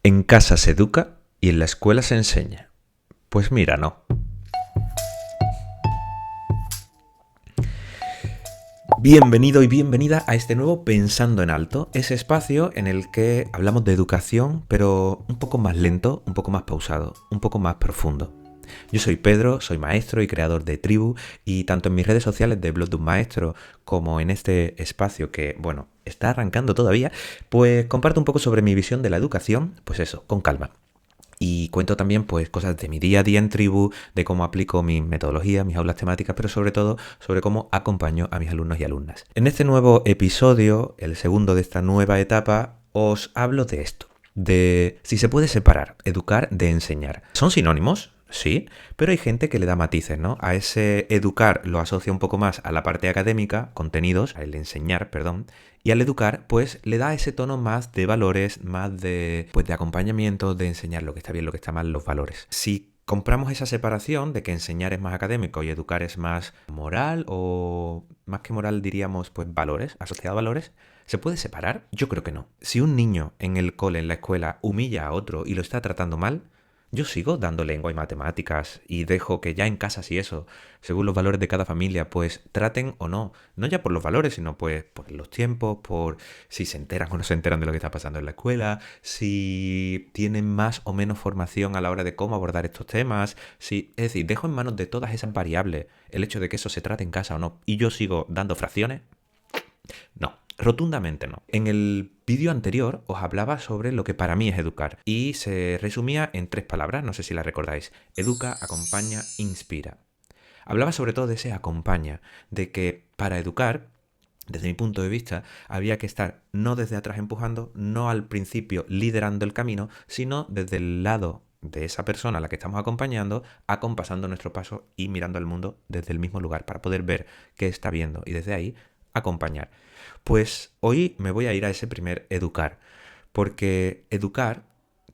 En casa se educa y en la escuela se enseña. Pues mira, no. Bienvenido y bienvenida a este nuevo Pensando en Alto, ese espacio en el que hablamos de educación, pero un poco más lento, un poco más pausado, un poco más profundo. Yo soy Pedro, soy maestro y creador de Tribu, y tanto en mis redes sociales de Blog de un Maestro como en este espacio que, bueno, está arrancando todavía, pues comparto un poco sobre mi visión de la educación, pues eso, con calma. Y cuento también pues cosas de mi día a día en Tribu, de cómo aplico mis metodologías, mis aulas temáticas, pero sobre todo sobre cómo acompaño a mis alumnos y alumnas. En este nuevo episodio, el segundo de esta nueva etapa, os hablo de esto, de si se puede separar educar de enseñar. ¿Son sinónimos? Sí, pero hay gente que le da matices, ¿no? A ese educar lo asocia un poco más a la parte académica, contenidos, al enseñar, perdón, y al educar, pues le da ese tono más de valores, más de, pues, de acompañamiento, de enseñar lo que está bien, lo que está mal, los valores. Si compramos esa separación de que enseñar es más académico y educar es más moral, o más que moral diríamos, pues valores, asociado a valores, ¿se puede separar? Yo creo que no. Si un niño en el cole, en la escuela, humilla a otro y lo está tratando mal, yo sigo dando lengua y matemáticas y dejo que ya en casa, si eso, según los valores de cada familia, pues traten o no, no ya por los valores, sino pues por los tiempos, por si se enteran o no se enteran de lo que está pasando en la escuela, si tienen más o menos formación a la hora de cómo abordar estos temas, si, es decir, dejo en manos de todas esas variables el hecho de que eso se trate en casa o no, y yo sigo dando fracciones. No, rotundamente no. En el vídeo anterior os hablaba sobre lo que para mí es educar y se resumía en 3 palabras, no sé si las recordáis: educa, acompaña, inspira. Hablaba sobre todo de ese acompaña, de que para educar, desde mi punto de vista, había que estar no desde atrás empujando, no al principio liderando el camino, sino desde el lado de esa persona a la que estamos acompañando, acompasando nuestro paso y mirando al mundo desde el mismo lugar para poder ver qué está viendo y desde ahí acompañar. Pues hoy me voy a ir a ese primer educar, porque educar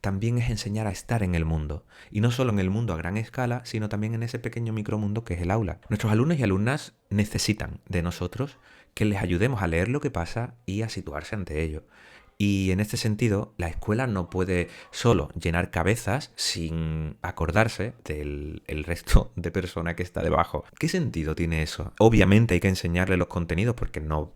también es enseñar a estar en el mundo, y no solo en el mundo a gran escala, sino también en ese pequeño micromundo que es el aula. Nuestros alumnos y alumnas necesitan de nosotros que les ayudemos a leer lo que pasa y a situarse ante ello. Y en este sentido, la escuela no puede solo llenar cabezas sin acordarse del el resto de persona que está debajo. ¿Qué sentido tiene eso? Obviamente hay que enseñarle los contenidos, porque no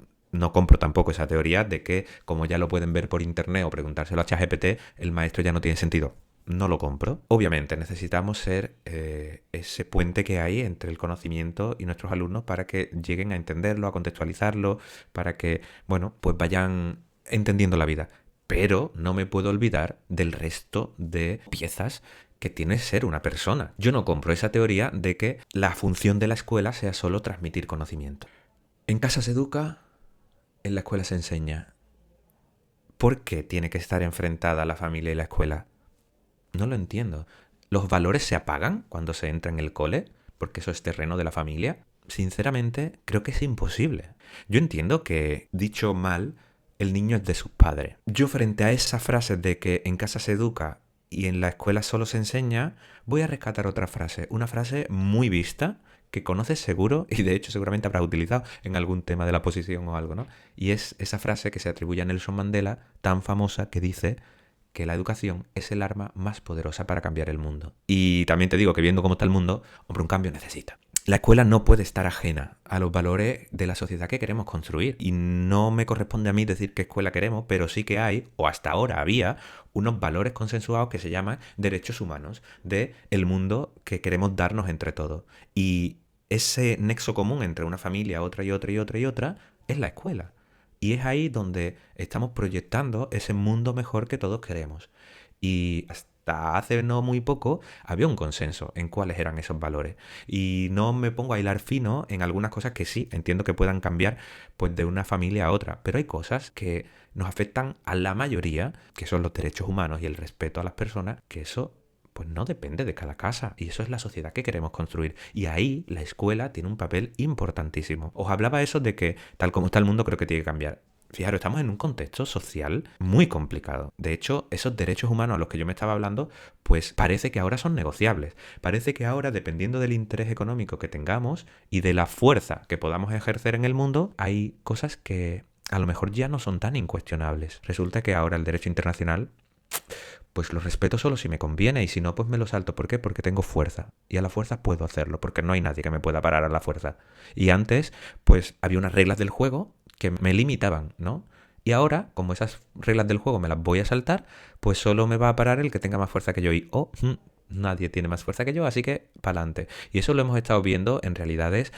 compro tampoco esa teoría de que, como ya lo pueden ver por internet o preguntárselo a ChatGPT, el maestro ya no tiene sentido. No lo compro. Obviamente necesitamos ser ese puente que hay entre el conocimiento y nuestros alumnos para que lleguen a entenderlo, a contextualizarlo, para que, bueno, pues vayan entendiendo la vida. Pero no me puedo olvidar del resto de piezas que tiene ser una persona. Yo no compro esa teoría de que la función de la escuela sea solo transmitir conocimiento. En casa se educa, en la escuela se enseña. ¿Por qué tiene que estar enfrentada la familia y la escuela? No lo entiendo. ¿Los valores se apagan cuando se entra en el cole? Porque eso es terreno de la familia. Sinceramente, creo que es imposible. Yo entiendo que, dicho mal, el niño es de sus padres. Yo, frente a esa frase de que en casa se educa y en la escuela solo se enseña, voy a rescatar otra frase. Una frase muy vista, que conoces seguro y de hecho seguramente habrás utilizado en algún tema de la posición o algo, ¿no? Y es esa frase que se atribuye a Nelson Mandela, tan famosa, que dice que la educación es el arma más poderosa para cambiar el mundo. Y también te digo que, viendo cómo está el mundo, hombre, un cambio necesita. La escuela no puede estar ajena a los valores de la sociedad que queremos construir. Y no me corresponde a mí decir qué escuela queremos, pero sí que hay, o hasta ahora había, unos valores consensuados que se llaman derechos humanos, de el mundo que queremos darnos entre todos. Y ese nexo común entre una familia, otra y otra y otra y otra, es la escuela. Y es ahí donde estamos proyectando ese mundo mejor que todos queremos. Y hasta hace no muy poco había un consenso en cuáles eran esos valores. Y no me pongo a hilar fino en algunas cosas que sí, entiendo que puedan cambiar, pues, de una familia a otra. Pero hay cosas que nos afectan a la mayoría, que son los derechos humanos y el respeto a las personas, que eso pues no depende de cada casa, y eso es la sociedad que queremos construir. Y ahí la escuela tiene un papel importantísimo. Os hablaba eso de que, tal como está el mundo, creo que tiene que cambiar. Fijaros, estamos en un contexto social muy complicado. De hecho, esos derechos humanos a los que yo me estaba hablando, pues parece que ahora son negociables. Parece que ahora, dependiendo del interés económico que tengamos y de la fuerza que podamos ejercer en el mundo, hay cosas que a lo mejor ya no son tan incuestionables. Resulta que ahora el derecho internacional pues lo respeto solo si me conviene y si no, pues me lo salto. ¿Por qué? Porque tengo fuerza y a la fuerza puedo hacerlo, porque no hay nadie que me pueda parar a la fuerza. Y antes, pues había unas reglas del juego que me limitaban, ¿no? Y ahora, como esas reglas del juego me las voy a saltar, pues solo me va a parar el que tenga más fuerza que yo y, nadie tiene más fuerza que yo, así que pa'lante. Y eso lo hemos estado viendo en realidades,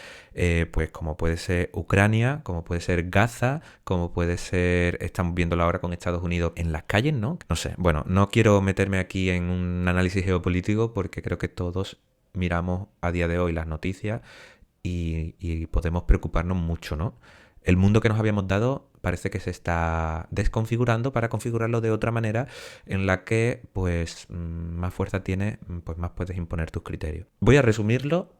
pues como puede ser Ucrania, como puede ser Gaza, como puede ser, estamos viéndolo ahora con Estados Unidos en las calles, ¿no? No sé, bueno, no quiero meterme aquí en un análisis geopolítico porque creo que todos miramos a día de hoy las noticias y podemos preocuparnos mucho, ¿no? El mundo que nos habíamos dado parece que se está desconfigurando para configurarlo de otra manera en la que pues más fuerza tiene, pues más puedes imponer tus criterios. Voy a resumirlo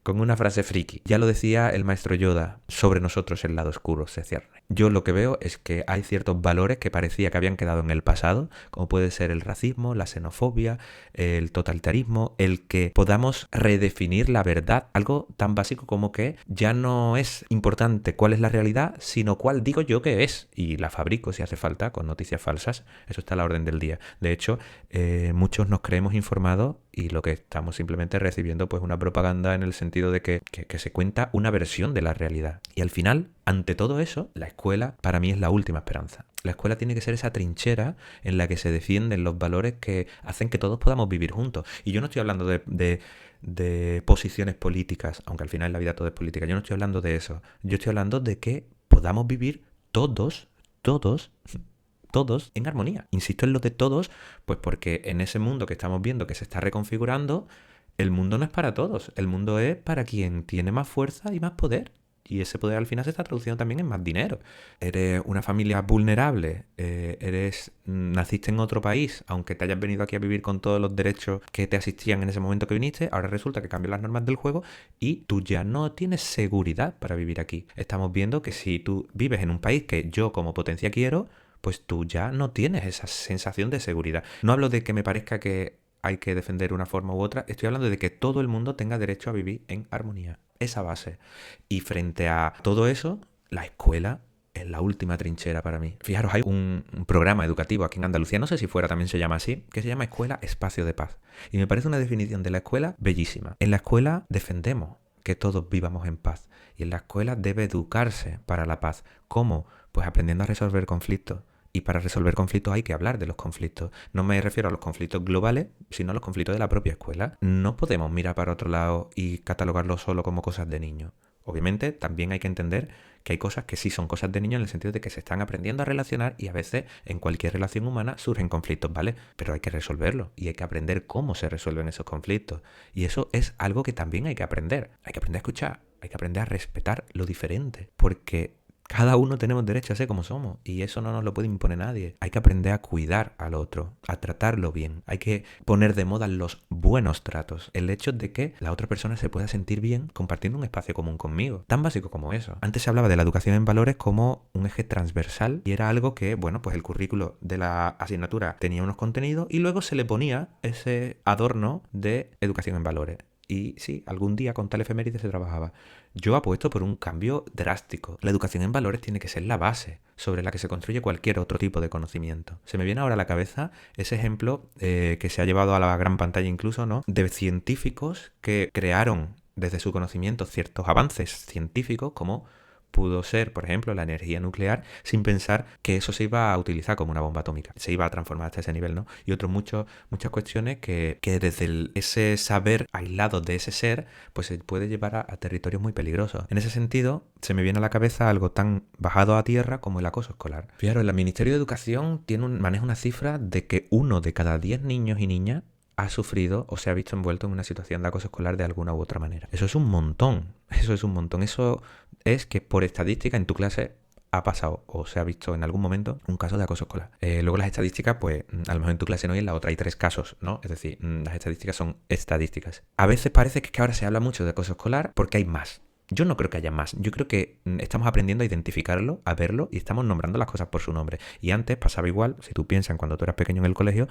con una frase friki. Ya lo decía el maestro Yoda, sobre nosotros el lado oscuro se cierne. Yo lo que veo es que hay ciertos valores que parecía que habían quedado en el pasado, como puede ser el racismo, la xenofobia, el totalitarismo, el que podamos redefinir la verdad, algo tan básico como que ya no es importante cuál es la realidad, sino cuál digo yo que es, y la fabrico si hace falta con noticias falsas. Eso está a la orden del día. De hecho, muchos nos creemos informados y lo que estamos simplemente recibiendo pues una propaganda en el sentido de que se cuenta una versión de la realidad. Y al final, ante todo eso, la escuela para mí es la última esperanza. La escuela tiene que ser esa trinchera en la que se defienden los valores que hacen que todos podamos vivir juntos. Y yo no estoy hablando de posiciones políticas, aunque al final la vida todo es política. Yo no estoy hablando de eso. Yo estoy hablando de que podamos vivir todos en armonía. Insisto en lo de todos, pues porque en ese mundo que estamos viendo que se está reconfigurando, el mundo no es para todos. El mundo es para quien tiene más fuerza y más poder. Y ese poder al final se está traduciendo también en más dinero. Eres una familia vulnerable, naciste en otro país, aunque te hayas venido aquí a vivir con todos los derechos que te asistían en ese momento que viniste, ahora resulta que cambian las normas del juego y tú ya no tienes seguridad para vivir aquí. Estamos viendo que si tú vives en un país que yo como potencia quiero, pues tú ya no tienes esa sensación de seguridad. No hablo de que me parezca que hay que defender una forma u otra, estoy hablando de que todo el mundo tenga derecho a vivir en armonía. Esa base. Y frente a todo eso, la escuela es la última trinchera para mí. Fijaros, hay un programa educativo aquí en Andalucía, no sé si fuera también se llama así, que se llama Escuela Espacio de Paz. Y me parece una definición de la escuela bellísima. En la escuela defendemos que todos vivamos en paz. Y en la escuela debe educarse para la paz. ¿Cómo? Pues aprendiendo a resolver conflictos. Y para resolver conflictos hay que hablar de los conflictos. No me refiero a los conflictos globales, sino a los conflictos de la propia escuela. No podemos mirar para otro lado y catalogarlo solo como cosas de niños. Obviamente también hay que entender que hay cosas que sí son cosas de niños en el sentido de que se están aprendiendo a relacionar y a veces en cualquier relación humana surgen conflictos, ¿vale? Pero hay que resolverlos y hay que aprender cómo se resuelven esos conflictos. Y eso es algo que también hay que aprender. Hay que aprender a escuchar, hay que aprender a respetar lo diferente, porque cada uno tenemos derecho a ser como somos y eso no nos lo puede imponer nadie. Hay que aprender a cuidar al otro, a tratarlo bien. Hay que poner de moda los buenos tratos. El hecho de que la otra persona se pueda sentir bien compartiendo un espacio común conmigo. Tan básico como eso. Antes se hablaba de la educación en valores como un eje transversal y era algo que, bueno, pues el currículo de la asignatura tenía unos contenidos y luego se le ponía ese adorno de educación en valores. Y sí, algún día con tal efeméride se trabajaba. Yo apuesto por un cambio drástico. La educación en valores tiene que ser la base sobre la que se construye cualquier otro tipo de conocimiento. Se me viene ahora a la cabeza ese ejemplo que se ha llevado a la gran pantalla incluso, ¿no? De científicos que crearon desde su conocimiento ciertos avances científicos como pudo ser, por ejemplo, la energía nuclear, sin pensar que eso se iba a utilizar como una bomba atómica. Se iba a transformar hasta ese nivel, ¿no? Y muchas cuestiones que desde ese saber aislado de ese ser, pues se puede llevar a territorios muy peligrosos. En ese sentido, se me viene a la cabeza algo tan bajado a tierra como el acoso escolar. Fijaros, el Ministerio de Educación maneja una cifra de que 1 de cada 10 niños y niñas ha sufrido o se ha visto envuelto en una situación de acoso escolar de alguna u otra manera. Eso es un montón. Eso es que por estadística en tu clase ha pasado o se ha visto en algún momento un caso de acoso escolar. Luego las estadísticas, pues a lo mejor en tu clase no y en la otra hay 3 casos, ¿no? Es decir, las estadísticas son estadísticas. A veces parece que ahora se habla mucho de acoso escolar porque hay más. Yo no creo que haya más. Yo creo que estamos aprendiendo a identificarlo, a verlo y estamos nombrando las cosas por su nombre. Y antes pasaba igual, si tú piensas en cuando tú eras pequeño en el colegio,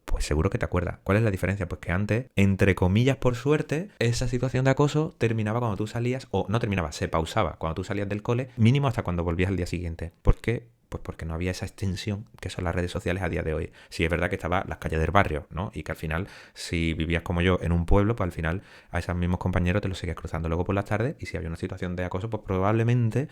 Pues seguro que te acuerdas. ¿Cuál es la diferencia? Pues que antes, entre comillas por suerte, esa situación de acoso terminaba cuando tú salías, o no terminaba, se pausaba cuando tú salías del cole, mínimo hasta cuando volvías al día siguiente. ¿Por qué? Pues porque no había esa extensión que son las redes sociales a día de hoy. Sí, es verdad que estaban las calles del barrio, ¿no? Y que al final, si vivías como yo en un pueblo, pues al final a esos mismos compañeros te los seguías cruzando luego por las tardes, y si había una situación de acoso, pues probablemente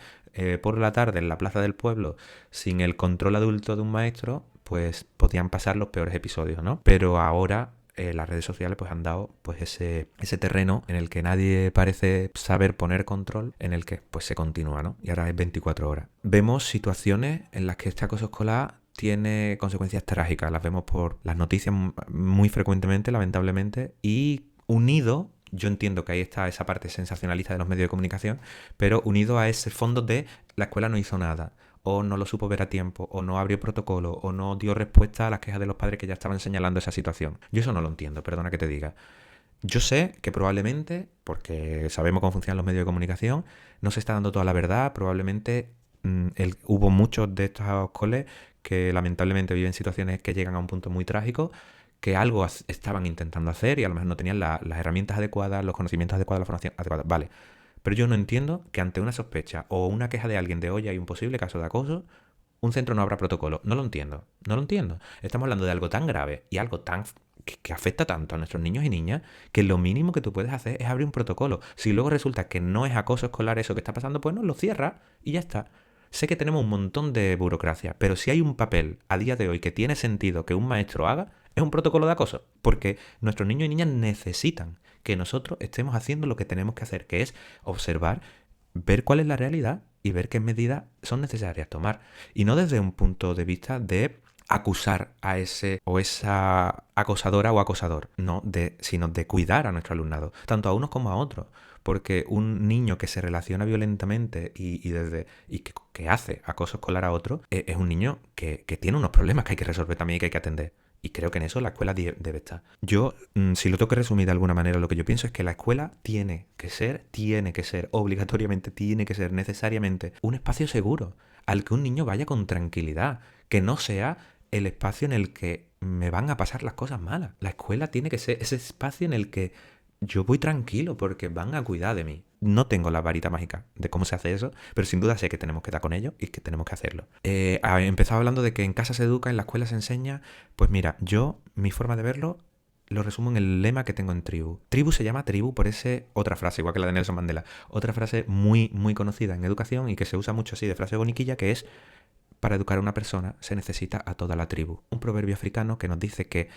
por la tarde en la plaza del pueblo, sin el control adulto de un maestro, pues podían pasar los peores episodios, ¿no? Pero ahora las redes sociales pues han dado pues ese terreno en el que nadie parece saber poner control, en el que pues se continúa, ¿no? Y ahora es 24 horas. Vemos situaciones en las que este acoso escolar tiene consecuencias trágicas, las vemos por las noticias muy frecuentemente, lamentablemente, y unido, yo entiendo que ahí está esa parte sensacionalista de los medios de comunicación, pero unido a ese fondo de la escuela no hizo nada, o no lo supo ver a tiempo, o no abrió protocolo, o no dio respuesta a las quejas de los padres que ya estaban señalando esa situación. Yo eso no lo entiendo, perdona que te diga. Yo sé que probablemente, porque sabemos cómo funcionan los medios de comunicación, no se está dando toda la verdad, probablemente hubo muchos de estos coles que lamentablemente viven situaciones que llegan a un punto muy trágico, que algo estaban intentando hacer y a lo mejor no tenían las herramientas adecuadas, los conocimientos adecuados, la formación adecuada. Vale. Pero yo no entiendo que ante una sospecha o una queja de alguien de hoy hay un posible caso de acoso, un centro no abra protocolo. No lo entiendo. No lo entiendo. Estamos hablando de algo tan grave y algo tan que afecta tanto a nuestros niños y niñas, que lo mínimo que tú puedes hacer es abrir un protocolo. Si luego resulta que no es acoso escolar eso que está pasando, pues no lo cierra y ya está. Sé que tenemos un montón de burocracia, pero si hay un papel a día de hoy que tiene sentido que un maestro haga, es un protocolo de acoso. Porque nuestros niños y niñas necesitan que nosotros estemos haciendo lo que tenemos que hacer, que es observar, ver cuál es la realidad y ver qué medidas son necesarias tomar. Y no desde un punto de vista de acusar a ese o esa acosadora o acosador, sino de cuidar a nuestro alumnado, tanto a unos como a otros. Porque un niño que se relaciona violentamente y que hace acoso escolar a otro, es un niño que tiene unos problemas que hay que resolver también y que hay que atender. Y creo que en eso la escuela debe estar. Yo, si lo tengo que resumir de alguna manera, lo que yo pienso es que la escuela tiene que ser, obligatoriamente, tiene que ser necesariamente un espacio seguro al que un niño vaya con tranquilidad, que no sea el espacio en el que me van a pasar las cosas malas. La escuela tiene que ser ese espacio en el que yo voy tranquilo porque van a cuidar de mí. No tengo la varita mágica de cómo se hace eso, pero sin duda sé que tenemos que dar con ello y que tenemos que hacerlo. He empezado hablando de que en casa se educa, en la escuela se enseña. Pues mira, mi forma de verlo, lo resumo en el lema que tengo en Tribu. Tribu se llama Tribu por otra frase, igual que la de Nelson Mandela. Otra frase muy, muy conocida en educación y que se usa mucho así de frase boniquilla, que es: para educar a una persona se necesita a toda la tribu. Un proverbio africano que nos dice que,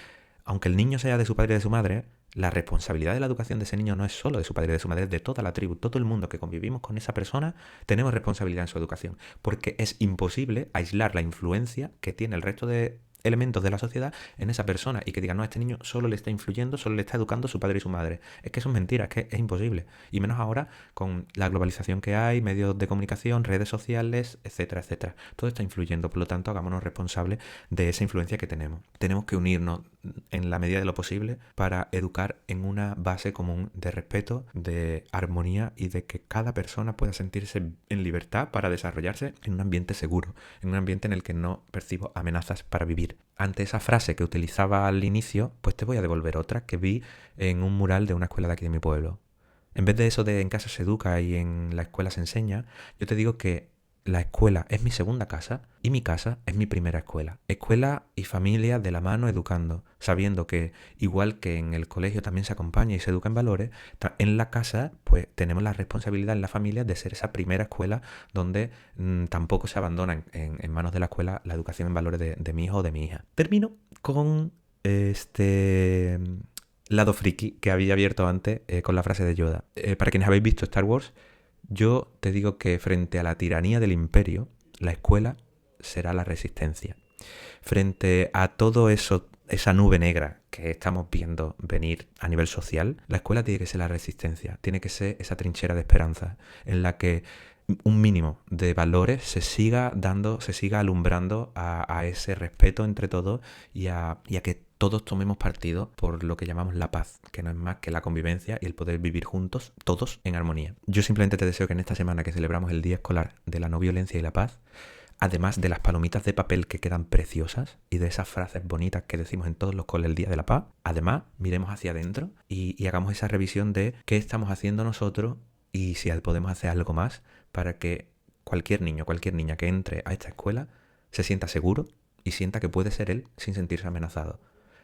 aunque el niño sea de su padre y de su madre, la responsabilidad de la educación de ese niño no es solo de su padre y de su madre, es de toda la tribu. Todo el mundo que convivimos con esa persona tenemos responsabilidad en su educación, porque es imposible aislar la influencia que tiene el resto de elementos de la sociedad en esa persona y que digan, no, a este niño solo le está influyendo, solo le está educando su padre y su madre. Es que eso es mentira, es que es imposible. Y menos ahora con la globalización que hay, medios de comunicación, redes sociales, etcétera, etcétera. Todo está influyendo, por lo tanto, hagámonos responsables de esa influencia que tenemos. Tenemos que unirnos en la medida de lo posible para educar en una base común de respeto, de armonía y de que cada persona pueda sentirse en libertad para desarrollarse en un ambiente seguro, en un ambiente en el que no percibo amenazas para vivir. Ante esa frase que utilizaba al inicio, pues te voy a devolver otra que vi en un mural de una escuela de aquí de mi pueblo. En vez de eso de en casa se educa y en la escuela se enseña, yo te digo que la escuela es mi segunda casa y mi casa es mi primera escuela. Escuela y familia de la mano educando, sabiendo que igual que en el colegio también se acompaña y se educa en valores, en la casa pues tenemos la responsabilidad en la familia de ser esa primera escuela donde tampoco se abandona en manos de la escuela la educación en valores de mi hijo o de mi hija. Termino con este lado friki que había abierto antes con la frase de Yoda. Para quienes habéis visto Star Wars, yo te digo que frente a la tiranía del imperio, la escuela será la resistencia. Frente a todo eso, esa nube negra que estamos viendo venir a nivel social, la escuela tiene que ser la resistencia, tiene que ser esa trinchera de esperanza en la que un mínimo de valores se siga dando, se siga alumbrando a ese respeto entre todos y a que todos tomemos partido por lo que llamamos la paz, que no es más que la convivencia y el poder vivir juntos, todos en armonía. Yo simplemente te deseo que en esta semana que celebramos el Día Escolar de la No Violencia y la Paz, además de las palomitas de papel que quedan preciosas y de esas frases bonitas que decimos en todos los coles el Día de la Paz, además miremos hacia adentro y hagamos esa revisión de qué estamos haciendo nosotros y si podemos hacer algo más para que cualquier niño, cualquier niña que entre a esta escuela se sienta seguro y sienta que puede ser él sin sentirse amenazado.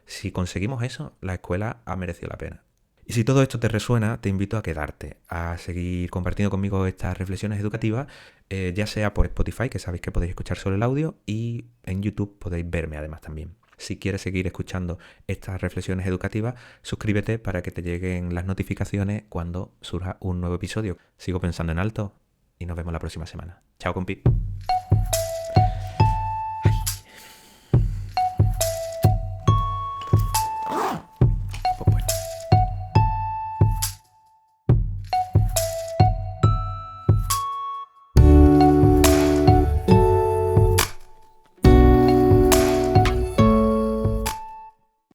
Si conseguimos eso, la escuela ha merecido la pena. Y si todo esto te resuena, te invito a quedarte, a seguir compartiendo conmigo estas reflexiones educativas, ya sea por Spotify, que sabéis que podéis escuchar solo el audio, y en YouTube podéis verme además también. Si quieres seguir escuchando estas reflexiones educativas, suscríbete para que te lleguen las notificaciones cuando surja un nuevo episodio. Sigo pensando en alto y nos vemos la próxima semana. Chao, compi.